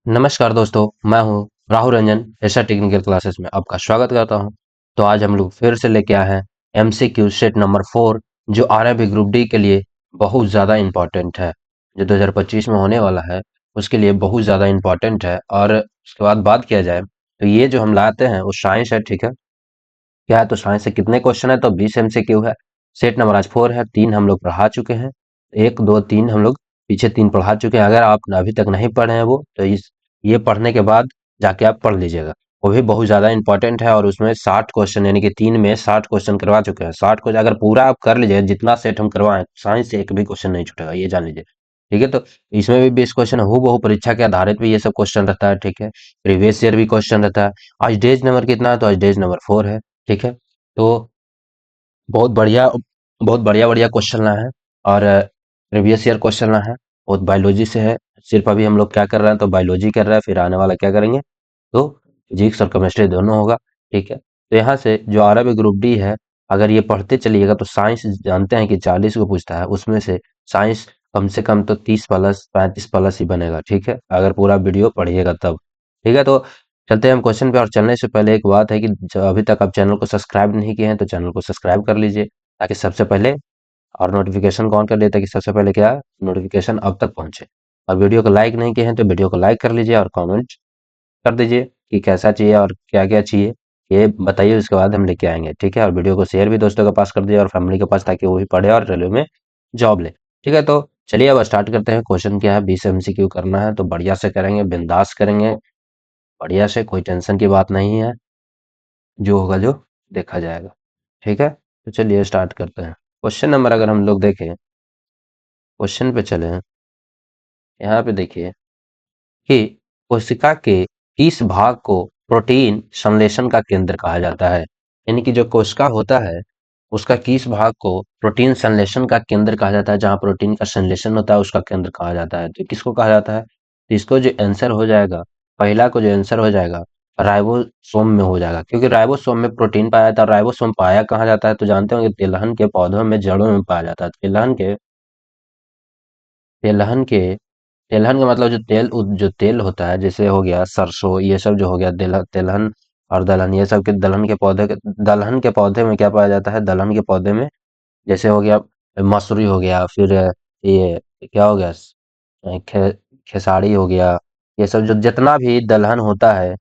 नमस्कार दोस्तों, मैं हूं Rahul Ranjan SR technical classes में आपका स्वागत करता हूं। तो आज हम लोग फिर से लेके आए हैं एमसीक्यू सेट नंबर 4 जो आरआरबी ग्रुप डी के लिए बहुत ज़्यादा इम्पोर्टेंट है। जो 2025 में होने वाला है उसके लिए बहुत ज़्यादा इम्पोर्टेंट है। और उसके बाद बात किया जाए तो ये जो हम लाते हैं वो साइंस है, ठीक है। क्या है तो साइंस से कितने क्वेश्चन है तो 20 एमसीक्यू है। सेट नंबर आज 4 है, 3 हम लोग पढ़ा चुके हैं। 1 2 3 हम लोग पीछे 3 पढ़ा चुके हैं। अगर आप अभी तक नहीं पढ़े हैं वो तो इस ये पढ़ने के बाद जाके आप पढ़ लीजिएगा। वो भी बहुत ज़्यादा इंपॉर्टेंट है और उसमें 60 क्वेश्चन यानी कि 3 में 60 क्वेश्चन करवा चुके हैं। 60 क्वेश्चन अगर पूरा आप कर लीजिए, जितना सेट हम करवाएं साइंस से एक भी क्वेश्चन नहीं छूटेगा, ये जान लीजिए। ठीक है, तो इसमें भी 20 क्वेश्चन हूबहू परीक्षा के आधारित भी ये सब क्वेश्चन रहता है, ठीक है। प्रीवियस ईयर भी क्वेश्चन रहता है। आज डेज नंबर कितना है तो आज डेज नंबर 4 है, ठीक है। तो बहुत बढ़िया, बहुत बढ़िया-बढ़िया क्वेश्चन लाए हैं और प्रीवियस ईयर क्वेश्चन लाए हैं। बहुत बायोलॉजी से है। सिर्फ अभी हम लोग क्या कर रहे हैं तो बायोलॉजी कर रहे हैं, फिर आने वाला क्या करेंगे तो फिजिक्स और केमिस्ट्री दोनों होगा, ठीक है। तो यहाँ से जो आरआरबी ग्रुप डी है, अगर ये पढ़ते चलिएगा तो साइंस जानते हैं कि 40 को पूछता है, उसमें से साइंस कम से कम तो 30 प्लस 35 प्लस ही बनेगा, ठीक है, अगर पूरा वीडियो पढ़िएगा तब। ठीक है, तो चलते हैं हम क्वेश्चन पे। और चलने से पहले एक बात है कि जो अभी तक आप चैनल को सब्सक्राइब नहीं किए हैं तो चैनल को सब्सक्राइब कर लीजिए, ताकि सबसे पहले और नोटिफिकेशन को ऑन कर लिए ताकि सबसे पहले क्या नोटिफिकेशन अब तक पहुंचे। और वीडियो को लाइक नहीं किए हैं तो वीडियो को लाइक कर लीजिए और कमेंट कर दीजिए कि कैसा चाहिए और क्या क्या चाहिए, ये बताइए, उसके बाद हम लेके आएंगे, ठीक है। और वीडियो को शेयर भी दोस्तों के पास कर दीजिए और फैमिली के पास, ताकि वो भी पढ़े और रेलवे में जॉब ले। ठीक है, तो चलिए अब स्टार्ट करते हैं। क्वेश्चन क्या है, 20 एमसीक्यू करना है तो बढ़िया से करेंगे, बिंदास करेंगे, बढ़िया से, कोई टेंशन की बात नहीं है। जो होगा जो देखा जाएगा, ठीक है। तो चलिए स्टार्ट करते हैं। क्वेश्चन नंबर अगर हम लोग देखें, क्वेश्चन पे चले, यहाँ पे देखिए कि कोशिका के किस भाग को प्रोटीन संश्लेषण का केंद्र कहा जाता है। यानी कि जो कोशिका होता है उसका किस भाग को प्रोटीन संश्लेषण का केंद्र कहा जाता है, जहाँ प्रोटीन का संश्लेषण होता है उसका केंद्र कहा जाता है। तो किसको कहा जाता है, तो इसको जो आंसर हो जाएगा, पहला को जो आंसर हो जाएगा राइबोसोम में हो जाएगा, क्योंकि राइबोसोम में प्रोटीन पाया जाता है। और राइबोसोम पाया कहाँ जाता है तो जानते होंगे, तिलहन के पौधों में, जड़ों में पाया जाता है। तिलहन के तेलहन का मतलब जो जो तेल होता है, जैसे हो गया सरसों, ये सब जो हो गया तेलहन और दलहन, ये सब के दलहन के पौधे दलहन के पौधे में क्या पाया जाता है, दलहन के पौधे में जैसे हो गया मसूरी हो गया, फिर ये क्या हो गया, खेसारी हो गया, ये सब जो जितना भी दलहन होता है,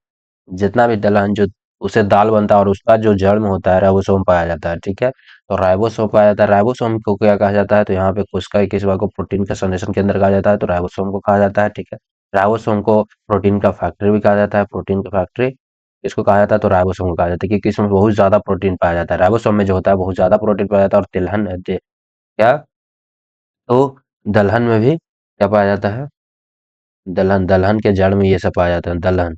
जितना भी दलहन जो उसे दाल बनता है और उसका जो जड़ में होता है राइबोसोम पाया जाता है, ठीक है। तो राइबोसोम पाया जाता है। राइबोसोम को क्या कहा जाता है तो यहाँ पे कोशिका के किसी भाग को प्रोटीन का संश्लेषण केंद्र कहा जाता है, तो राइबोसोम को कहा जाता है, ठीक है। राइबोसोम को प्रोटीन का फैक्ट्री भी कहा जाता है। प्रोटीन का फैक्ट्री इसको कहा जाता है, तो राइबोसोम को कहा जाता है, क्योंकि इसमें बहुत ज्यादा प्रोटीन पाया जाता है। राइबोसोम में जो होता है बहुत ज्यादा प्रोटीन पाया जाता है। और तिलहन क्या, तो दलहन में भी क्या पाया जाता है, दलहन दलहन के जड़ में ये सब पाया जाता है। दलहन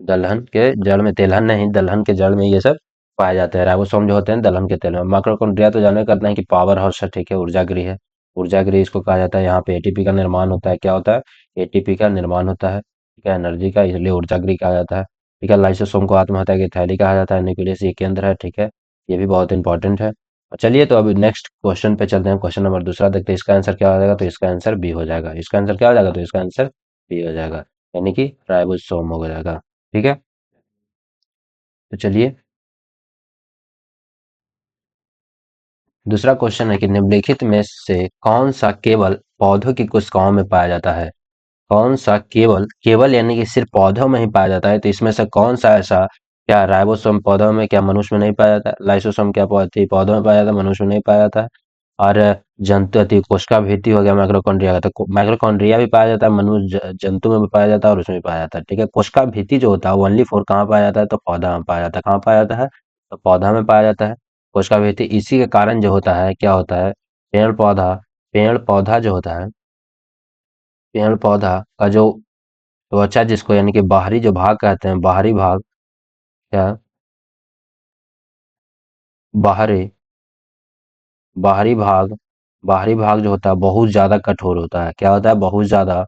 दलहन के जड़ में, तिलहन नहीं, दलहन के जड़ में ये सब पाए जाते हैं। राइबोसोम जो होते हैं दलहन के तेल में। माइटोकॉन्ड्रिया तो जाने करते हैं कि पावर हाउस है, ठीक है, ऊर्जा गृह है। ऊर्जा गृह इसको कहा जाता है। यहाँ पे एटीपी का निर्माण होता है। क्या होता है, एटीपी का निर्माण होता है, ठीक है, एनर्जी का, इसलिए ऊर्जा गृह कहा जाता है, ठीक है। लाइसोसोम को आत्महत्या की थैली कहा जाता है। न्यूक्लियस ये केंद्र है, ठीक है, ये भी बहुत इंपॉर्टेंट है। चलिए तो अभी नेक्स्ट क्वेश्चन पे चलते हैं। क्वेश्चन नंबर दूसरा देखते हैं, इसका आंसर क्या हो जाएगा तो इसका आंसर बी हो जाएगा। इसका आंसर क्या हो जाएगा तो इसका आंसर बी हो जाएगा, यानी कि राइबोसोम हो जाएगा, ठीक है। तो चलिए दूसरा क्वेश्चन है कि निम्नलिखित में से कौन सा केवल पौधों की कोशिकाओं में पाया जाता है। कौन सा केवल, केवल यानी कि सिर्फ पौधों में ही पाया जाता है, तो इसमें से कौन सा ऐसा, क्या राइबोसोम पौधों में, क्या मनुष्य में नहीं पाया जाता है। लाइसोसोम क्या पौधों में पाया जाता है, मनुष्य में नहीं पाया जाता है। और जंतु अति कोशिका भित्ति हो गया माइक्रोकॉन्ड्रिया का, तो माइक्रोकॉन्ड्रिया भी पाया जाता है, मनुष्य जंतु में भी पाया जाता है और उसमें भी पाया जाता है, ठीक है। कोशिका भित्ति जो होता है वो ओनली फोर कहाँ पाया जाता है तो पौधा में पाया जाता है। कहाँ पाया जाता है तो पौधा में पाया जाता है कोशिका भित्ति। इसी के कारण जो होता है क्या होता है, पेड़ पौधा जो होता है, पेड़ पौधा का जो त्वचा जिसको यानी कि बाहरी जो भाग कहते हैं, बाहरी भाग, क्या, बाहरी बाहरी भाग, बाहरी भाग जो होता है बहुत ज्यादा कठोर होता है। क्या होता है, बहुत ज्यादा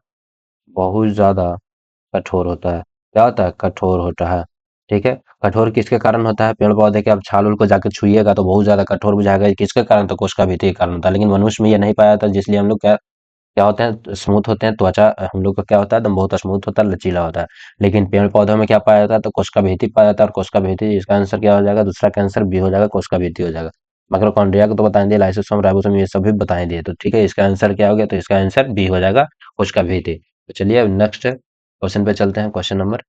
कठोर होता है। क्या होता है, कठोर होता है, ठीक है। कठोर किसके कारण होता है, पेड़ पौधे के आप छाल उल को जाकर छुइएगा तो बहुत ज्यादा कठोर बुझाएगा। किसके कारण तो कोशिका भित्ति के कारण होता है, लेकिन मनुष्य में ये नहीं पाया जाता, जिसलिए हम लोग क्या क्या होते हैं, स्मूथ होते हैं। त्वचा हम लोग का क्या होता है, एकदम बहुत स्मूथ होता है, लचीला होता है। लेकिन पेड़ पौधों में क्या पाया जाता है, तो कोशिका भित्ति पाया जाता है, और कोशिका भित्ति, इसका आंसर क्या हो जाएगा, दूसरा का आंसर बी हो जाएगा, कोशिका भित्ति हो जाएगा। माइटोकॉन्ड्रिया को तो बता दिए, लाइसोसोम राइबोसोम ये सब भी बता दिए, तो ठीक है, इसका आंसर क्या हो गया, तो इसका आंसर बी हो जाएगा, कोशिका भित्ति। तो चलिए अब नेक्स्ट क्वेश्चन पे चलते हैं, क्वेश्चन नंबर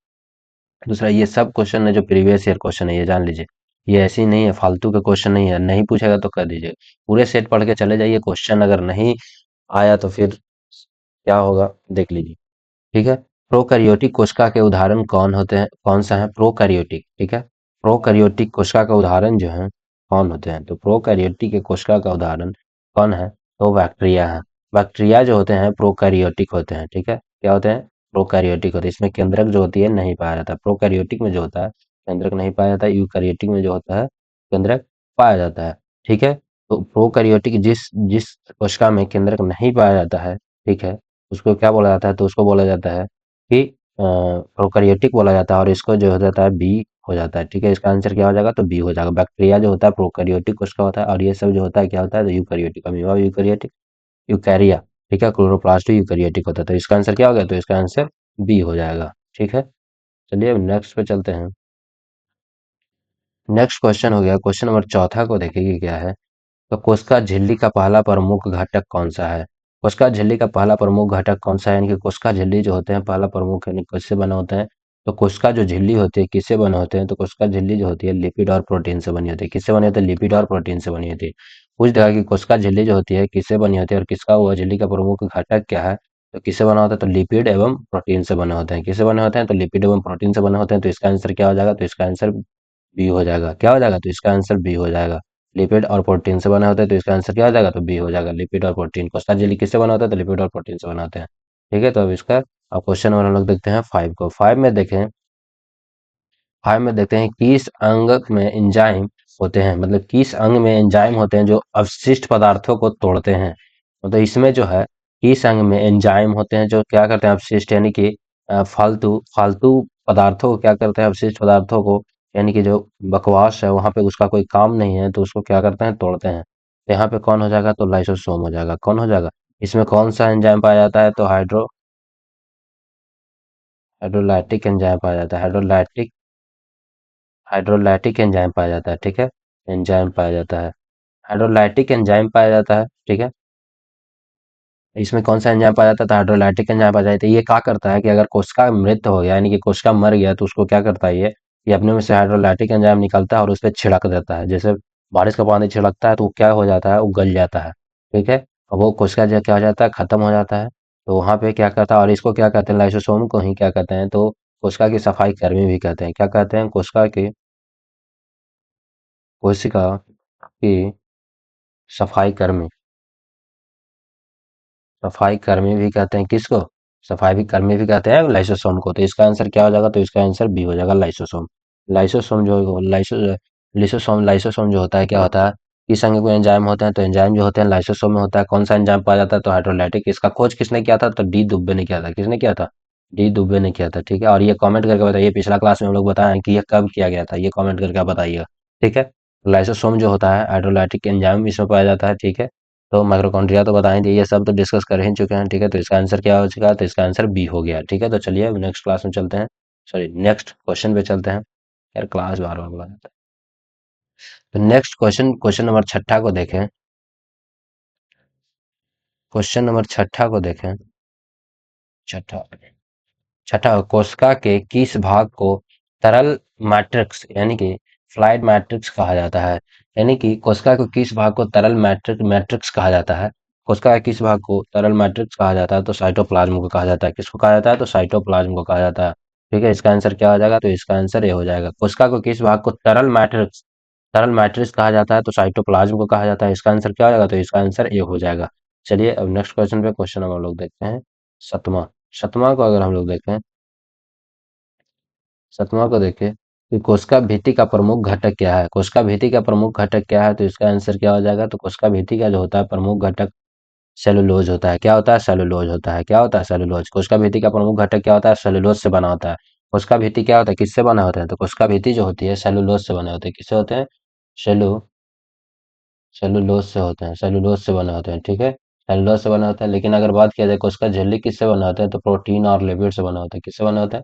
दूसरा। ये सब क्वेश्चन है जो प्रीवियस ईयर क्वेश्चन है, ये जान लीजिए। ये ऐसी नहीं है, फालतू का क्वेश्चन नहीं है, नहीं पूछेगा तो कर दीजिए। पूरे सेट पढ़ के चले जाइए, क्वेश्चन अगर नहीं आया तो फिर क्या होगा देख लीजिए। ठीक है। प्रोकैरियोटिक कोशिका के उदाहरण कौन होते हैं, कौन सा है प्रोकैरियोटिक, ठीक है। प्रोकैरियोटिक कोशिका का उदाहरण जो है कौन होते हैं, तो प्रोकैरियोटिक के कोशिका का उदाहरण कौन है, तो बैक्टीरिया है। बैक्टीरिया जो होते हैं प्रोकैरियोटिक होते हैं, ठीक है, क्या होते हैं, प्रोकैरियोटिक होते हैं। इसमें केंद्रक जो होती है नहीं पाया जाता, प्रोकैरियोटिक में जो होता है केंद्रक नहीं पाया जाता, यूकैरियोटिक में जो होता है केंद्रक पाया जाता है। ठीक है। तो प्रोकैरियोटिक जिस जिस कोशिका में केंद्रक नहीं पाया जाता है, ठीक है, उसको क्या बोला जाता है, तो उसको बोला जाता है कि प्रोकैरियोटिक बोला जाता है, और इसको जो हो जाता है बी हो जाता है। ठीक है, इसका आंसर क्या हो जाएगा, तो बी हो जाएगा। बैक्टीरिया जो होता है प्रोकैरियोटिक उसका होता है, और ये सब जो होता है क्या होता है, तो यूकैरियोटिक, अमीबा यूकैरियोटिक, यूकैरिया, ठीक है, क्लोरोप्लास्ट यूकैरियोटिक होता है। तो इसका आंसर क्या हो गया, तो इसका आंसर बी हो जाएगा। ठीक है। चलिए अब नेक्स्ट पे चलते हैं। नेक्स्ट क्वेश्चन हो गया, क्वेश्चन नंबर चौथा को देखिए कि क्या है। तो कोशिका झिल्ली का पहला प्रमुख घटक कौन सा है। कोशिका झिल्ली का पहला प्रमुख घटक कौन सा है, यानी कि कोशिका झिल्ली जो होते हैं पहला प्रमुख, यानी किससे बने होते हैं, तो कोशिका जो झिल्ली होती है किससे बने होते हैं, तो कोशिका झिल्ली जो होती है लिपिड और प्रोटीन से बनी होती है। किससे बनी होती है, लिपिड और प्रोटीन से बनी होती है। पूछ देगा कि कोशिका झिल्ली जो होती है किससे बनी होती है, और किसका हुआ झिल्ली का प्रमुख घटक क्या है, तो किससे बना होता है, तो लिपिड एवं प्रोटीन से बने होते हैं। किससे बने होते हैं, तो लिपिड एवं प्रोटीन से बने होते हैं। तो इसका आंसर क्या हो जाएगा, तो इसका आंसर बी हो जाएगा। क्या हो जाएगा, तो इसका आंसर बी हो जाएगा। लिपिड और प्रोटीन से बने होते हैं, तो इसका आंसर क्या हो जाएगा, तो बी हो जाएगा। लिपिड और प्रोटीन, कोशिका झिल्ली किससे बना होता है, तो लिपिड और प्रोटीन से बनाते हैं। ठीक है, तो अब इसका अब क्वेश्चन नंबर हम लोग देखते हैं 5 को। 5 में देखें, 5 में देखते हैं किस अंग में एंजाइम होते हैं, मतलब किस अंग में एंजाइम होते हैं जो अवशिष्ट पदार्थों को तोड़ते हैं। मतलब इसमें जो है किस अंग में एंजाइम होते हैं जो क्या करते हैं, अवशिष्ट यानी कि फालतू फालतू पदार्थों को क्या करते हैं, अवशिष्ट पदार्थों को, यानी कि जो बकवास है वहां पे उसका कोई काम नहीं है तो उसको क्या करते हैं, तोड़ते हैं। तो यहाँ पे कौन हो जाएगा, तो लाइसोसोम हो जाएगा। कौन हो जाएगा, इसमें कौन सा एंजाइम पाया जाता है, तो हाइड्रोलाइटिक एंजाइम पाया जाता है। हाइड्रोलाइटिक एंजाइम पाया जाता है। ठीक है, एंजाइम पाया जाता है, हाइड्रोलाइटिक एंजाइम पाया जाता है। ठीक है, इसमें कौन सा एंजाइम पाया जाता है, तो हाइड्रोलाइटिक एंजाइम पाया जाता है। ये क्या करता है कि अगर कोशिका मृत हो गया, यानी कि कोशिका मर गया, तो उसको क्या करता है, ये अपने में से हाइड्रोलाइटिक एंजाइम निकलता है और उस पर छिड़क देता है। जैसे बारिश का पानी छिड़कता है तो वो क्या हो जाता है, वो गल जाता है। ठीक है, और वो कोशिका जो क्या हो जाता है, खत्म हो जाता है। तो वहां पे क्या करता है, और इसको क्या कहते हैं, लाइसोसोम को ही क्या कहते हैं, तो कोशिका की सफाई कर्मी भी कहते हैं। क्या कहते हैं, कोशिका की सफाई कर्मी, सफाई कर्मी भी कहते हैं किसको, सफाई भी कर्मी भी कहते हैं लाइसोसोम को। तो इसका आंसर क्या हो जाएगा, तो इसका आंसर बी हो जाएगा, लाइसोसोम। लाइसोसोम जो लाइसोसोम जो होता है क्या होता है, किस अंग में एंजाइम होते हैं, तो एंजाइम जो होते हैं लाइसोसोम में होता है। कौन सा एंजाइम पाया जाता है, तो हाइड्रोलाइटिक। इसका खोज किसने किया था, तो डी दुबे ने किया था। किसने किया था, डी दुबे ने किया था। ठीक है, और ये कमेंट करके बताइए, पिछला क्लास में हम लोग बताए हैं कि ये कब किया गया था, ये कमेंट करके आप बताइएगा। ठीक है, लाइसोसोम जो होता है हाइड्रोलाइटिक एंजाइम इसमें पाया जाता है। ठीक है, तो माइटोकॉन्ड्रिया तो बता ही दिए, ये सब तो डिस्कस कर ही चुके हैं। ठीक है, तो इसका आंसर क्या हो चुका है, तो इसका आंसर बी हो गया। ठीक है, तो चलिए अब नेक्स्ट क्लास में चलते हैं, सॉरी नेक्स्ट क्वेश्चन पे चलते हैं। यार क्लास बार बार बुला जाता है। तो नेक्स्ट क्वेश्चन, क्वेश्चन नंबर छठा को देखें। क्वेश्चन नंबर छठा को देखें। छठा, छठा, कोशिका के किस भाग को तरल मैट्रिक्स यानी कि फ्लाइड मैट्रिक्स कहा जाता है। यानी कि कोशिका को किस भाग को तरल मैट्रिक्स कहा जाता है। कोशिका के किस भाग को तरल मैट्रिक्स कहा जाता है, तो साइटोप्लाज्म को कहा जाता है। किसको कहा जाता है, तो साइटोप्लाज्म को कहा जाता है। ठीक है, इसका आंसर क्या हो जाएगा, तो इसका आंसर ये हो जाएगा। कोशिका को किस भाग को तरल मैट्रिक्स कहा जाता है, तो साइटोप्लाज्म को कहा जाता है। इसका आंसर क्या हो जाएगा, तो इसका आंसर ये हो जाएगा। चलिए अब नेक्स्ट क्वेश्चन पे, क्वेश्चन हम लोग देखते हैं सतमा। सतमा को अगर हम लोग देखें, सतमा को देखें कि कोशिका भित्ति का प्रमुख घटक क्या है। कोशिका भित्ति का प्रमुख घटक क्या है, तो इसका आंसर क्या हो जाएगा, तो कोशिका भित्ति का जो होता है प्रमुख घटक सेलुलोज होता है। क्या होता है, सेलुलोज होता है। क्या होता है, सेलुलोज। कोशिका भित्ति का प्रमुख घटक क्या होता है, सेलुलोज से बना होता है। कोशिका भित्ति क्या होता है, किससे बना होता है, तो कोशिका भित्ति जो होती है सेलुलोज से बने होते हैं। किससे होते हैं, सेलु सेलुलोज से होते हैं, सेलुलोज से बने होते हैं। ठीक है, सेलुलोज से बना होता है। लेकिन अगर बात किया जाए कोशिका झिल्ली किससे बना होता है, तो प्रोटीन और लिपिड से बना होता है। किससे बना होता है?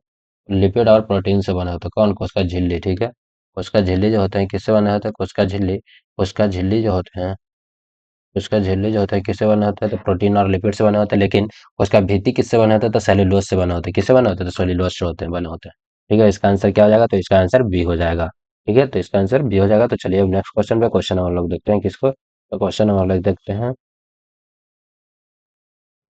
लिपिड और प्रोटीन से बना होता है। कौन? कोशिका झिल्ली। ठीक है, कोशिका झिल्ली जो होते हैं किससे बना होता है? कोशिका झिल्ली जो होते हैं, उसका झिल्ली जो होता है किससे बना होता है? तो प्रोटीन और लिपिड से बना होता है। लेकिन उसका भित्ति किससे बना होता है? तो सेल्यूलोज से बना होता है। किससे बना होता है? तो सेल्यूलोज से होते हैं, बने होते हैं। ठीक है, इसका आंसर क्या हो जाएगा? तो इसका आंसर बी हो जाएगा। ठीक है, तो इसका आंसर बी हो जाएगा। तो चलिए अब नेक्स्ट क्वेश्चन पे, क्वेश्चन हम लोग देखते हैं किसको, तो क्वेश्चन हम लोग देखते हैं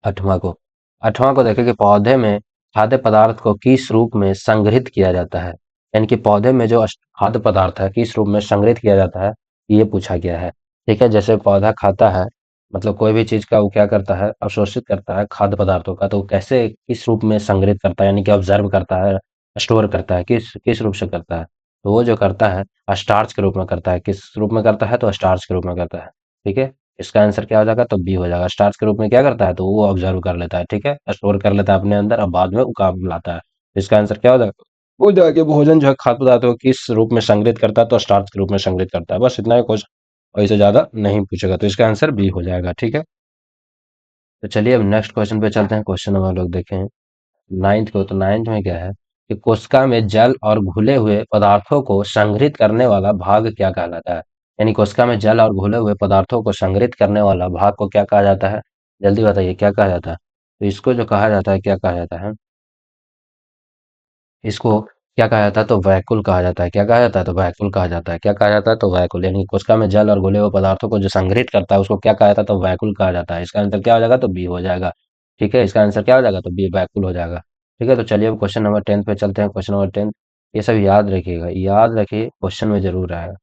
आठवां को। आठवां को देखें कि पौधे में खाद्य पदार्थ को किस रूप में संग्रहित किया जाता है। यानी कि पौधे में जो खाद्य पदार्थ है किस रूप में संग्रहित किया जाता है, ये पूछा गया है। ठीक है, जैसे पौधा खाता है, मतलब कोई भी चीज का वो क्या करता है, अवशोषित करता है खाद्य पदार्थों का, तो वो कैसे किस रूप में संग्रहित करता है, यानी कि ऑब्जर्व करता है, स्टोर करता है, किस किस रूप से करता है। तो वो जो करता है स्टार्च के रूप में करता है। किस रूप में करता है? तो स्टार्च के रूप में करता है। ठीक है, इसका आंसर क्या हो जाएगा? तो बी हो जाएगा। स्टार्च के रूप में क्या करता है? तो वो ऑब्जर्व कर लेता है। ठीक है, स्टोर कर लेता है अपने अंदर और बाद में उकाब लाता है। इसका आंसर क्या हो जाएगा? वो जाके भोजन जो है खाद्य पदार्थों को किस रूप में संग्रहित करता है? तो स्टार्च के रूप में संग्रहित करता है। बस इतना ही क्वेश्चन, और इससे ज्यादा नहीं पूछेगा। तो इसका आंसर बी हो जाएगा। ठीक है, तो चलिए अब नेक्स्ट क्वेश्चन पे चलते हैं। क्वेश्चन हम लोग देखें नाइन्थ को। तो नाइन्थ में क्या है कि कोशिका में जल और घुले हुए पदार्थों को संग्रहित करने वाला भाग क्या कहलाता है? यानी कोशिका में जल और घुले हुए पदार्थों को संग्रहित करने वाला भाग को क्या कहा जाता है? जल्दी बताइए क्या कहा जाता है? तो इसको जो कहा जाता है, क्या कहा जाता है? इसको क्या कहा जाता है? तो वैक्यूल कहा जाता है। क्या कहा जाता है? तो वैक्यूल कहा जाता है। क्या कहा जाता है? तो वैक्यूल। यानी कोशिका में जल और घुले हुए पदार्थों को जो संग्रहित करता है उसको क्या कहा जाता है? तो वैक्यूल कहा जाता है। इसका आंसर क्या हो जाएगा? तो बी हो जाएगा। ठीक है, इसका आंसर क्या हो जाएगा? तो बी वैक्यूल हो जाएगा। ठीक है, तो चलिए अब क्वेश्चन नंबर 10 पे चलते हैं। क्वेश्चन नंबर 10, ये सब याद रखिएगा, याद रखिए, क्वेश्चन में जरूर आएगा।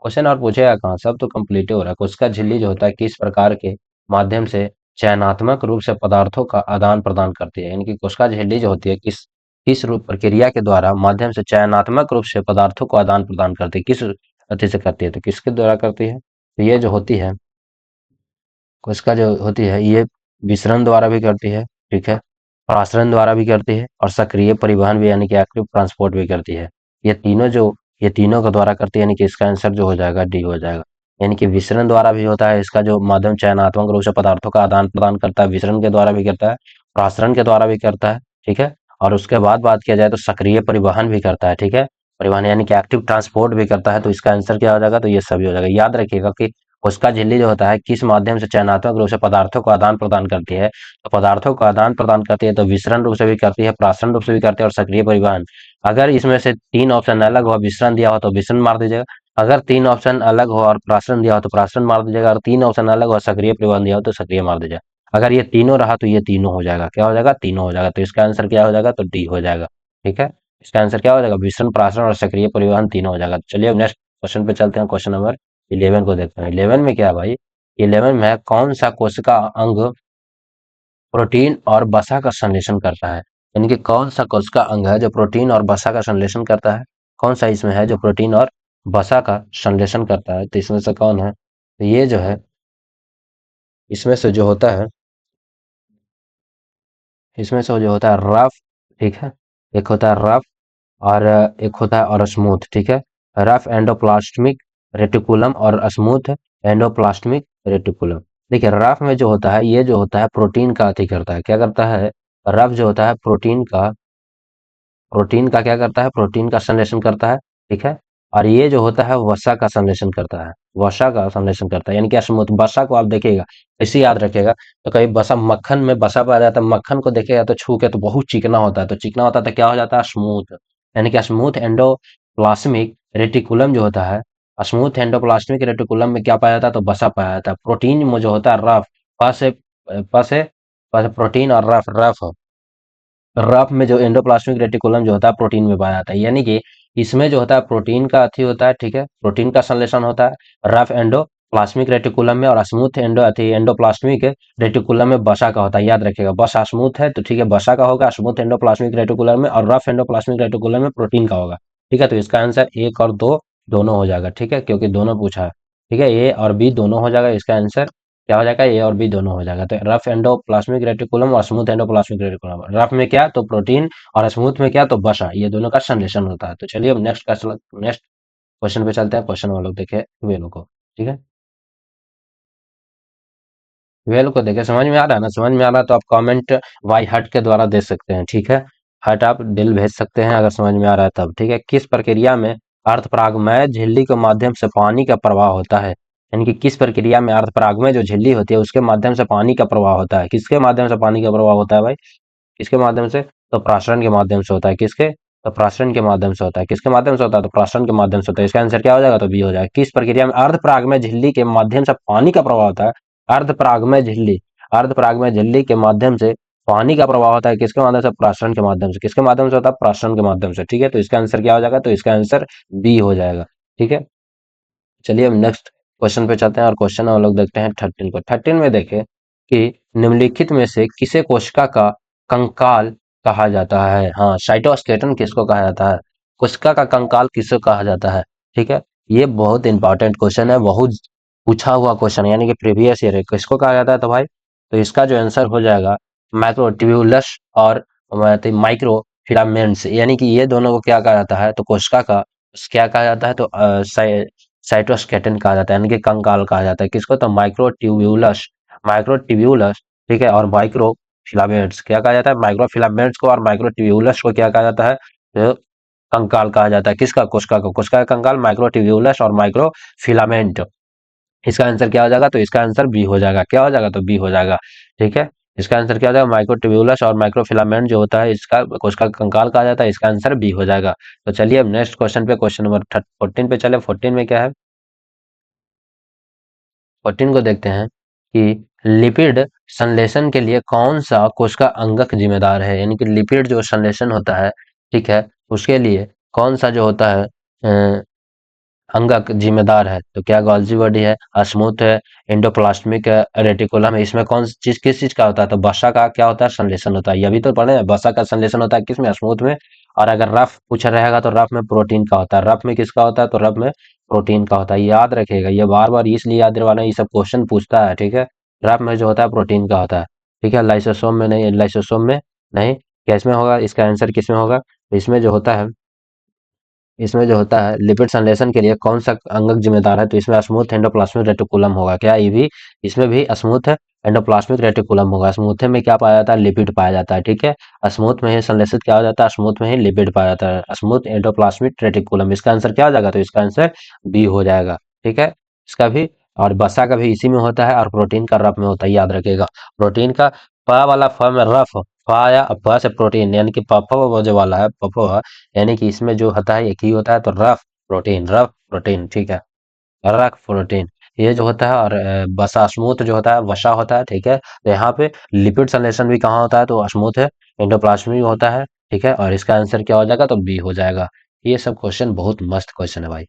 क्वेश्चन और पूछेगा कहाँ, सब तो कंप्लीट हो रहा है। कोशिका झिल्ली जो होता है किस प्रकार के माध्यम से चयनात्मक रूप से पदार्थों का आदान प्रदान करती है? यानी कि कोशिका झिल्ली जो होती है किस किस रूप प्रक्रिया के द्वारा माध्यम से चयनात्मक रूप से पदार्थों को आदान प्रदान करती है? किस अति से करती है? तो किसके द्वारा करती है? तो ये जो होती है कोशिका जो होती है ये विसरण द्वारा भी करती है। ठीक है, परासरण द्वारा भी करती है और सक्रिय परिवहन भी, यानी कि एक्टिव ट्रांसपोर्ट भी करती है। ये तीनों जो ये तीनों का द्वारा करती है, यानी कि इसका आंसर जो हो जाएगा डी हो जाएगा। यानी कि विसरण द्वारा भी होता है इसका जो माध्यम, चयनात्मक रूप से पदार्थों का आदान प्रदान करता है, विसरण के द्वारा भी करता है, परासरण के द्वारा भी करता है। ठीक है, और उसके बाद बात किया जाए तो सक्रिय परिवहन भी करता है। ठीक है, परिवहन यानी कि एक्टिव ट्रांसपोर्ट भी करता है। तो इसका आंसर क्या हो जाएगा? तो ये सभी हो जाएगा। याद रखिएगा कि उसका झिल्ली जो होता है किस माध्यम से चयनात्मक रूप से पदार्थों को आदान प्रदान करती है? तो पदार्थों को आदान प्रदान करती है तो विसरण रूप से भी करती है, प्राशन रूप से भी करती है और सक्रिय परिवहन। अगर इसमें से तीन ऑप्शन अलग हो, विसरण दिया हो तो विसरण मार दीजिएगा। अगर तीन ऑप्शन अलग हो और प्राशन दिया हो तो प्राशन मार दीजिएगा। और तीन ऑप्शन अलग हो, सक्रिय परिवहन दिया हो तो सक्रिय मार दीजिएगा। अगर ये तीनों रहा तो ये तीनों हो जाएगा। क्या हो जाएगा? तीनों हो जाएगा। तो इसका आंसर क्या हो जाएगा? तो डी हो जाएगा। ठीक है, इसका आंसर क्या हो जाएगा? विसरण, प्राशन और सक्रिय परिवहन तीनों हो जाएगा। चलिए अब नेक्स्ट क्वेश्चन पे चलते हैं। क्वेश्चन नंबर 11 को देखते हैं। 11 में क्या है भाई? 11 में कौन सा कोशिका अंग प्रोटीन और वसा का संश्लेषण करता है? यानी कि कौन सा कोशिका अंग है जो प्रोटीन और वसा का संश्लेषण करता है? कौन सा इसमें है जो प्रोटीन और वसा का संश्लेषण करता है? तो इसमें से कौन है? तो ये जो है, इसमें से जो होता है, इसमें से जो होता है रफ। ठीक है, एक होता है रफ और एक होता है और स्मूथ। ठीक है, रफ एंडोप्लास्मिक रेटिकुलम और स्मूथ एंडोप्लास्मिक रेटिकुलम। देखिए रफ में जो होता है, ये जो होता है प्रोटीन का अति करता है। क्या करता है? रफ जो होता है प्रोटीन का क्या करता है? प्रोटीन का संश्लेषण करता है। ठीक है, और ये जो होता है वसा का संश्लेषण करता है। वसा का संश्लेषण करता है, यानी कि स्मूथ। वसा को आप देखिएगा, इसे याद रखिएगा। तो कहीं वसा, मक्खन में वसा पाया जाता है, मक्खन को देखेगा तो छू के तो बहुत चिकना होता है, तो चिकना होता है तो क्या हो जाता है? स्मूथ। यानी कि स्मूथ एंडोप्लाज्मिक रेटिकुलम जो होता है, स्मूथ एंडोप्लाज्मिक रेटिकुलम में क्या पाया जाता है? तो वसा पाया जाता है। प्रोटीन में जो होता है रफ, प से प से प से प्रोटीन और रफ, रफ में जो एंडोप्लाज्मिक रेटिकुलम जो होता है प्रोटीन में पाया जाता है। यानी कि इसमें जो होता है प्रोटीन का अथी होता है। ठीक है, प्रोटीन का संश्लेषण होता है रफ एंडोप्लाज्मिक रेटिकुलम में, और स्मूथ एंडोप्लाज्मिक रेटिकुलम में वसा का होता है। याद रखिएगा, वसा स्मूथ है तो ठीक है वसा का होगा स्मूथ एंडोप्लाज्मिक रेटिकुलम में, और रफ एंडोप्लाज्मिक रेटिकुलम में प्रोटीन का होगा। ठीक है, तो इसका आंसर एक और दो दोनों हो जाएगा। ठीक है, क्योंकि दोनों पूछा है। ठीक है, ए और बी दोनों हो जाएगा। इसका आंसर क्या हो जाएगा? ए और बी दोनों हो जाएगा। तो रफ एंडोप्लाज्मिक रेटिकुलम और स्मूथ एंडोप्लाज्मिक रेटिकुलम, रफ में क्या तो प्रोटीन और स्मूथ में क्या तो वसा, ये दोनों का संश्लेषण होता है। तो चलिए अब नेक्स्ट क्वेश्चन पे चलते हैं। क्वेश्चन हम लोग देखे वेलो को। ठीक है, वेल को देखे समझ में आ रहा है ना, समझ में आ रहा है तो आप कमेंट वाई हट के द्वारा दे सकते हैं, ठीक है। हट आप दिल भेज सकते हैं अगर समझ में आ रहा है तब, ठीक है। किस प्रक्रिया में अर्धपरागमय झिल्ली के माध्यम से पानी का प्रवाह होता है, यानी कि किस प्रक्रिया में अर्धपरागमय जो झिल्ली होती है उसके माध्यम से पानी का प्रवाह होता है। किसके माध्यम से पानी का प्रवाह होता है भाई, किसके माध्यम से, तो प्राशरण के माध्यम से होता है। किसके, तो प्राशरण के माध्यम से होता है। किसके माध्यम से होता है, तो प्राशरण के माध्यम से होता है। इसका आंसर क्या हो जाएगा, तो बी हो जाएगा। किस प्रक्रिया में अर्धपरागमय झिल्ली के माध्यम से पानी का प्रवाह होता है, अर्धपरागमय झिल्ली, अर्धपरागमय झिल्ली के माध्यम से पानी का प्रवाह होता है। किसके माध्यम से, प्राशरण के माध्यम से। किसके माध्यम से होता है, प्राशरण के माध्यम से, ठीक है। तो इसका आंसर क्या हो जाएगा, तो इसका आंसर बी हो जाएगा, ठीक है। चलिए अब नेक्स्ट क्वेश्चन पे चलते हैं और क्वेश्चन हम लोग देखते हैं 13 को। 13 में देखें कि निम्नलिखित में से किसे कोशिका का कंकाल कहा जाता है। हाँ, साइटोस्केलेटन किसको कहा जाता है, कोशिका का कंकाल किसको कहा जाता है, ठीक है। ये बहुत इंपॉर्टेंट क्वेश्चन है, बहुत पूछा हुआ क्वेश्चन है, यानी कि प्रीवियस ईयर है। किसको कहा जाता है तो भाई, तो इसका जो आंसर हो जाएगा माइक्रोट्यूबुलस और माइक्रो फिलामेंट्स, यानी कि ये दोनों को क्या कहा जाता है, तो कोशिका का क्या कहा जाता है, तो साइटोस्केलेटन कहा जाता है, यानी कि कंकाल कहा जाता है। किसको, तो माइक्रोट्यूब्यूलस, माइक्रोट्यूब्यूलस, ठीक है। और माइक्रो फिलामेंट्स क्या कहा जाता है, माइक्रो फिलामेंट्स को और माइक्रोट्यूब्यूलस को क्या कहा जाता है, तो कंकाल कहा जाता है। किसका, कोशिका को, कोशिका का कंकाल माइक्रोट्यूब्यूलस और माइक्रो फिलामेंट। इसका आंसर क्या हो जाएगा, तो इसका आंसर बी हो जाएगा। क्या हो जाएगा, तो बी हो जाएगा, ठीक है। इसका आंसर क्या हो जाएगा, माइक्रोट्यूब्यूलस और माइक्रोफिलामेंट जो होता है इसका कोशिका का कंकाल कहा जाता है। इसका आंसर बी हो जाएगा। तो चलिए अब नेक्स्ट क्वेश्चन पे, क्वेश्चन नंबर 14 पे चले। 14 में क्या है, 14 को देखते हैं कि लिपिड संश्लेषण के लिए कौन सा कोशिका अंगक जिम्मेदार है, यानी कि लिपिड जो संश्लेषण होता है, ठीक है, उसके लिए कौन सा जो होता है अंगक जिम्मेदार है। तो क्या गोल्जी बॉडी है, स्मूथ है, एंडोप्लाज्मिक है, रेटिकुलम है। इसमें कौन सी चीज, किस चीज का होता है, तो वसा का क्या होता है, संश्लेषण होता है। ये भी तो पढ़े हैं, वसा का संश्लेषण होता है किसमें, स्मूथ में। और अगर रफ पूछा रहेगा तो रफ में प्रोटीन का होता है। रफ में किसका होता है, तो रफ में प्रोटीन का होता है। याद रखेगा, ये बार बार इसलिए याद दिलवाना, ये सब क्वेश्चन पूछता है, ठीक है। रफ में जो होता है प्रोटीन का होता है, ठीक है। लाइसोसोम में नहीं, लाइसोसोम में नहीं। किसमें होगा, इसका आंसर किसमें होगा, तो इसमें जो होता है, इसमें जो होता है लिपिड संश्लेषण के लिए कौन सा अंगक जिम्मेदार है, तो इसमें स्मूथ एंडोप्लाज्मिक रेटिकुलम होगा। क्या ये भी, इसमें भी स्मूथ एंडोप्लाज्मिक रेटिकुलम होगा। स्मूथ में क्या पाया जाता है, लिपिड पाया जाता है, ठीक है। स्मूथ में ही संश्लेषित क्या हो जाता है, स्मूथ में ही लिपिड पाया जाता है, स्मूथ एंडोप्लाज्मिक रेटिकुलम। इसका आंसर क्या हो जाएगा, तो इसका आंसर बी हो जाएगा, ठीक है। इसका भी, और वसा का भी इसी में होता है, और प्रोटीन का रफ में होता है, याद रखिएगा। प्रोटीन का प वाला फ में रफ, फ या फ से प्रोटीन, यानी कि पफ जो वाला है पफ, यानी कि इसमें जो होता है एक ही होता है, तो रफ प्रोटीन, रफ प्रोटीन, ठीक है, रफ प्रोटीन ये जो होता है। और वसा स्मूथ जो होता है वसा होता है, ठीक है। तो यहाँ पे लिपिड संश्लेषण भी कहाँ होता है, तो स्मूथ है, एंडोप्लाज्मिक होता है, ठीक है। और इसका आंसर क्या हो जाएगा, तो बी हो जाएगा। ये सब क्वेश्चन बहुत मस्त क्वेश्चन है भाई।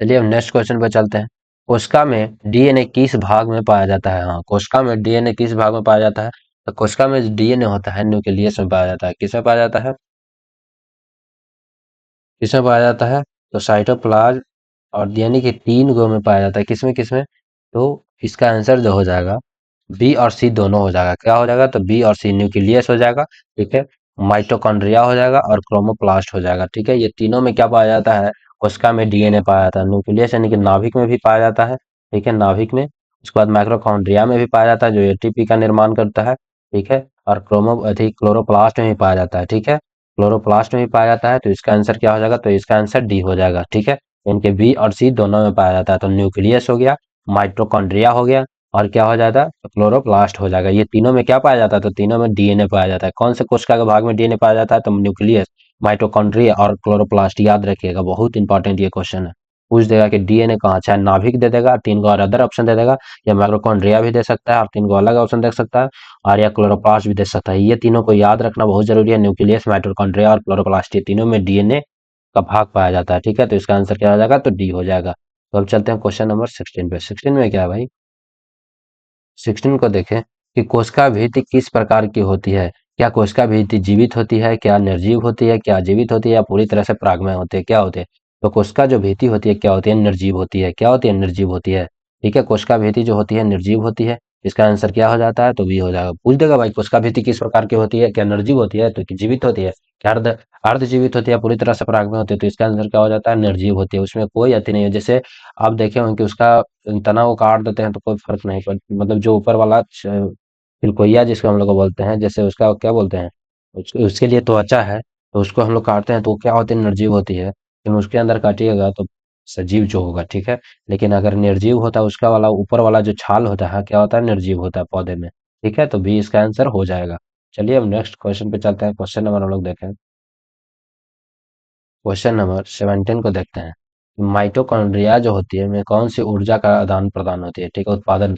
चलिए अब नेक्स्ट क्वेश्चन पे चलते हैं। कोशिका में डीएनए किस भाग में पाया जाता है। हाँ, कोशिका में डीएनए किस भाग में पाया जाता है, तो कोशिका में जो डीएनए होता है न्यूक्लियस में पाया जाता है। किसमें पाया जाता है, किसमें पाया जाता है, तो साइटोप्लाज्म और यानी कि 3 गो में पाया जाता है। किसमें किसमें, तो इसका आंसर जो हो जाएगा बी और सी दोनों हो जाएगा। क्या हो जाएगा, तो बी और सी, न्यूक्लियस हो जाएगा, ठीक है, माइटोकॉन्ड्रिया हो जाएगा और क्रोमोप्लास्ट हो जाएगा, ठीक है। ये तीनों में क्या पाया जाता है, कोशिका में डीएनए पाया जाता है। न्यूक्लियस यानी कि नाभिक में भी पाया जाता है, ठीक है, नाभिक में। उसके बाद माइटोकॉन्ड्रिया में भी पाया जाता है जो एटीपी का निर्माण करता है, ठीक है। और क्लोरोप्लास्ट में भी पाया जाता है, ठीक है, क्लोरोप्लास्ट में भी पाया जाता है। तो इसका आंसर क्या हो जाएगा, तो इसका आंसर डी हो जाएगा, ठीक है। इनके बी और सी दोनों में पाया जाता है। तो न्यूक्लियस हो गया, माइटोकॉन्ड्रिया हो गया, और क्या हो जाता है, तो क्लोरोप्लास्ट हो जाएगा। ये तीनों में क्या पाया जाता है, तो तीनों में डीएनए पाया जाता है। कौन से कोशिका के भाग में डीएनए पाया जाता है, तो न्यूक्लियस, माइटोकॉन्ड्रिया और क्लोरोप्लास्ट। याद रखिएगा, बहुत इंपॉर्टेंट ये क्वेश्चन है। पूछ देगा कि डीएनए कहाँ, चाहे नाभिक दे देगा, 3 को और अदर ऑप्शन दे देगा, या माइटोकॉन्ड्रिया भी दे सकता है और 3 को अलग ऑप्शन दे सकता है, और या क्लोरोप्लास्ट भी दे सकता है। ये तीनों को याद रखना बहुत जरूरी है। न्यूक्लियस, माइटोकॉन्ड्रिया और क्लोरोप्लास्ट, ये तीनों में डीएनए का भाग पाया जाता है, ठीक है। तो इसका आंसर क्या हो जाएगा, तो डी हो जाएगा। तो अब चलते हैं क्वेश्चन नंबर 16 पे। 16 में क्या है भाई, 16 को देखें कि कोशिका भित्ति किस प्रकार की होती है। क्या कोशिका भित्ति जीवित होती है, क्या निर्जीव होती है, क्या जीवित होती है, या पूरी तरह से परागमय होती है, क्या होती है। तो कोशिका जो भित्ति होती है क्या होती है, निर्जीव होती है। क्या होती है, निर्जीव होती है, ठीक है। कोशिका भित्ति जो होती है निर्जीव होती है। इसका आंसर क्या हो जाता है? तो बी हो जाएगा। पूछ देगा भाई कोशिका भित्ति किस प्रकार की होती है? क्या निर्जीव होती है? तो जीवित होती है। क्या अर्ध जीवित होती है? पूरी तरह से पराग में होती है। तो इसका आंसर क्या हो जाता है? निर्जीव होती है। उसमें कोई अति नहीं है। जैसे आप देखे होंगे कि उसका तना वो काट देते हैं तो कोई फर्क नहीं पड़ता, मतलब जो ऊपर वाला तिलकोइया जिसको हम लोग बोलते हैं, जैसे उसका क्या बोलते हैं, उसके लिए त्वचा है, तो उसको हम लोग काटते हैं तो वो क्या होती है? निर्जीव होती है। लेकिन उसके अंदर काटिएगा तो सजीव जो होगा, ठीक है। लेकिन अगर निर्जीव होता है, उसका वाला ऊपर वाला जो छाल होता है क्या होता है? निर्जीव होता है पौधे में। ठीक है, तो बी इसका आंसर हो जाएगा। चलिए अब नेक्स्ट क्वेश्चन पे चलते हैं। क्वेश्चन नंबर हम लोग देखें। क्वेश्चन नंबर 17 को देखते हैं। माइटोकॉन्ड्रिया जो होती है में कौन सी ऊर्जा का आदान प्रदान होती है? ठीक है, उत्पादन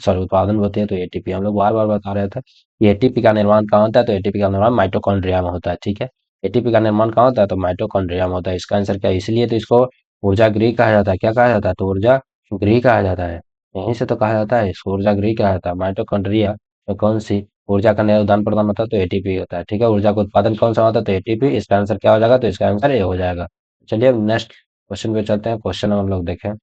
होती है तो एटीपी। हम लोग बार बार बता रहे थे कि एटीपी का निर्माण कहाँ होता है? तो एटीपी का निर्माण माइटोकॉन्ड्रिया में होता है। ठीक है, एटीपी का निर्माण कहाँ होता है? तो माइटोकॉन्ड्रिया में होता है। इसका आंसर क्या है? इसलिए तो इसको ऊर्जा गृह कहा जाता है। क्या कहा जाता है? तो ऊर्जा गृह कहा जाता है। यहीं से तो कहा जाता है इसको ऊर्जा गृह कहा जाता है। माइटोकॉन्ड्रिया में कौन सी ऊर्जा का आदान प्रदान होता है? तो एटीपी होता है। ठीक है, ऊर्जा का उत्पादन कौन सा होता है? तो एटीपी। इसका आंसर क्या हो जाएगा? तो इसका आंसर ए हो जाएगा। चलिए अब नेक्स्ट क्वेश्चन पे चलते हैं। क्वेश्चन हम लोग देखें।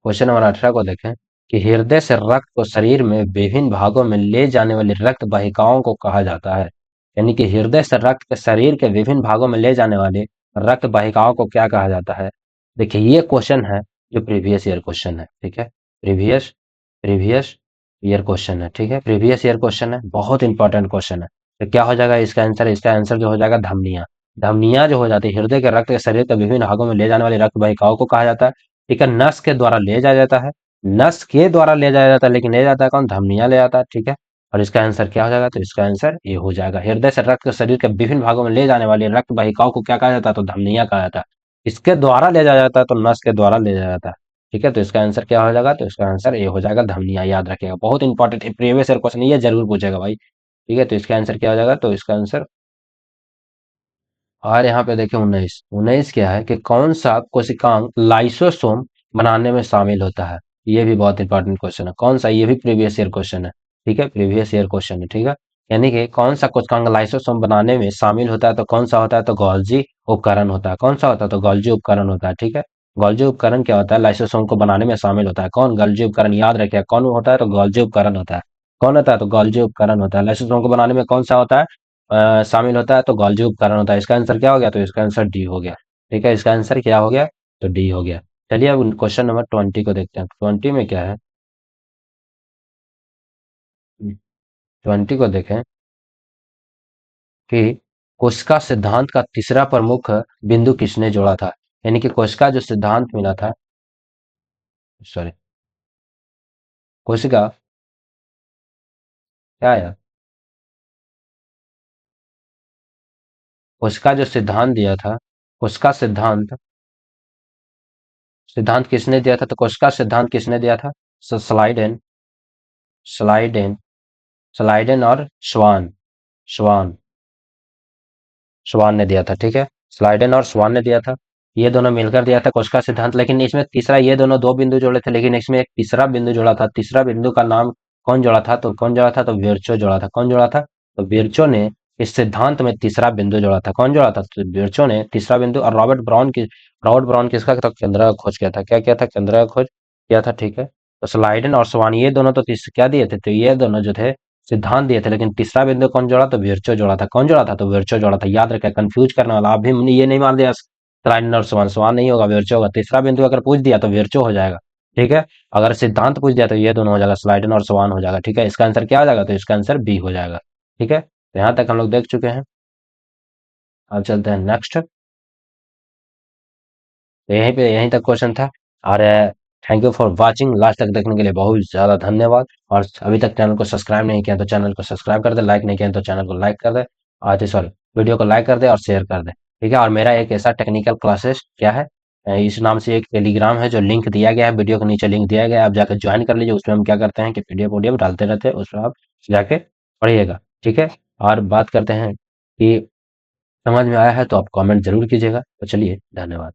क्वेश्चन नंबर 18 को देखें कि हृदय से रक्त को शरीर में विभिन्न भागों में ले जाने वाली रक्त वाहिकाओं को कहा जाता है। यानी कि हृदय से रक्त के शरीर के विभिन्न भागों में ले जाने वाली रक्त वाहिकाओं को क्या कहा जाता है? देखिए ये क्वेश्चन है जो प्रीवियस ईयर क्वेश्चन है। ठीक है, प्रीवियस प्रीवियस ईयर क्वेश्चन है। ठीक है, प्रीवियस ईयर क्वेश्चन है, बहुत इंपॉर्टेंट क्वेश्चन है। तो क्या हो जाएगा इसका आंसर? इसका आंसर जो हो जाएगा धमनियां। धमनियां जो हो जाती है हृदय के रक्त के शरीर के विभिन्न भागों में ले जाने वाली रक्त वाहिकाओं को कहा जाता है। ठीक है, नस के द्वारा ले जाया जाता है। नस के द्वारा ले जाया जाता है, लेकिन ले जाता है कौन? धमनियां ले जाता है। ठीक है, और इसका आंसर क्या हो जाएगा? तो इसका आंसर ये हो जाएगा। हृदय से रक्त के शरीर के विभिन्न भागों में ले जाने वाली रक्त वाहिकाओं को क्या कहा जाता है? तो धमनियां कहा जाता है। इसके द्वारा ले जाया जाता है तो नस के द्वारा ले जाया जाता है। ठीक है, तो इसका आंसर क्या हो जाएगा? तो इसका आंसर ये हो जाएगा धमनियां। याद रखिएगा, बहुत इंपॉर्टेंट प्रीवियस ईयर क्वेश्चन, ये जरूर पूछेगा भाई। ठीक है, तो इसका आंसर क्या हो जाएगा? तो इसका आंसर, और यहाँ पे देखिए 19। 19 क्या है कि कौन सा कोशिकांग लाइसोसोम बनाने में शामिल होता है? ये भी बहुत इंपॉर्टेंट क्वेश्चन है। कौन सा? ये भी प्रीवियस ईयर क्वेश्चन है। ठीक है, प्रीवियस ईयर क्वेश्चन है। ठीक है, यानी कि कौन सा कोशिकांग लाइसोसोम बनाने में शामिल होता है? तो कौन सा होता है? तो गोल्जी उपकरण होता है। कौन सा होता है? तो गोल्जी उपकरण होता है। ठीक है, गोल्जी उपकरण क्या होता है? लाइसोसोम को बनाने में शामिल होता है। कौन? गोल्जी उपकरण। याद रखिए कौन होता है? तो गोल्जी उपकरण होता है। कौन होता है? तो गोल्जी उपकरण होता है। लाइसोसोम को बनाने में कौन सा होता है? शामिल होता है तो गोल्जी उपकरण होता है। इसका आंसर क्या हो गया? तो इसका आंसर डी हो गया। ठीक है, इसका आंसर क्या हो गया? तो डी हो गया। चलिए अब क्वेश्चन नंबर 20 को देखते हैं। 20 में क्या है? 20 को देखें कि कोशिका सिद्धांत का तीसरा प्रमुख बिंदु किसने जोड़ा था? यानी कि कोशिका जो सिद्धांत मिला था, सॉरी, कोशिका क्या आया? कोशिका जो सिद्धांत दिया था, कोशिका सिद्धांत, सिद्धांत किसने दिया था? तो कोशिका सिद्धांत किसने दिया था? स्लाइडेन, स्लाइडेन, स्लाइडेन और श्वान, श्वान, स्वान ने दिया था। ठीक है, स्लाइडन और स्वान ने दिया था। ये दोनों मिलकर दिया था कोशिका सिद्धांत। लेकिन इसमें तीसरा, ये दोनों दो बिंदु जोड़े थे, लेकिन इसमें एक तीसरा बिंदु जोड़ा था। तीसरा बिंदु का नाम कौन जोड़ा था? तो कौन जोड़ा था? तो विर्चो जोड़ा था। कौन जोड़ा था? तो विर्चो ने इस सिद्धांत में तीसरा बिंदु जोड़ा था। कौन जोड़ा था? तो विर्चो ने तीसरा बिंदु। और रॉबर्ट ब्राउन किसका तो चंद्र का खोज किया था। क्या किया था? चंद्र का खोज किया था। ठीक है, तो स्लाइडन और स्वान ये दोनों तो क्या दिए थे? तो ये दोनों जो थे सिद्धांत दिए थे, लेकिन तीसरा बिंदु कौन जोड़ा? तो विर्चो जोड़ा था। कौन जोड़ा था? तो विर्चो जोड़ा था। याद रखा, कंफ्यूज करने वाला। आप भी ये नहीं मान दिया स्लाइडन और स्वान, स्वान नहीं होगा, विर्चो होगा। तीसरा बिंदु अगर पूछ दिया तो विर्चो हो जाएगा। ठीक है, अगर सिद्धांत पूछ दिया तो ये दोनों हो जाएगा, स्लाइडन और स्वान हो जाएगा। ठीक है, इसका आंसर क्या हो जाएगा? तो इसका आंसर बी हो जाएगा। ठीक है, तो यहाँ तक हम लोग देख चुके हैं। अब चलते हैं नेक्स्ट। तो यहीं तक क्वेश्चन था। और thank you for watching. Last तक देखने के लिए बहुत ज़्यादा धन्यवाद। और अभी तक चैनल को सब्सक्राइब नहीं किया तो चैनल को सब्सक्राइब कर दे, लाइक नहीं किया तो चैनल को लाइक कर दे, और सॉरी, वीडियो को लाइक कर दे और शेयर कर दे। ठीक है, और मेरा एक ऐसा टेक्निकल क्लासेस क्या है, इस नाम से एक टेलीग्राम है जो लिंक दिया गया है, वीडियो के नीचे लिंक दिया गया है, आप जाकर ज्वाइन कर लीजिए। उसमें हम क्या करते हैं कि पीडीएफ वीडियो डालते रहते हैं, उसमें आप जाके पढ़िएगा। ठीक है, और बात करते हैं कि समझ में आया है तो आप कमेंट जरूर कीजिएगा। तो चलिए, धन्यवाद।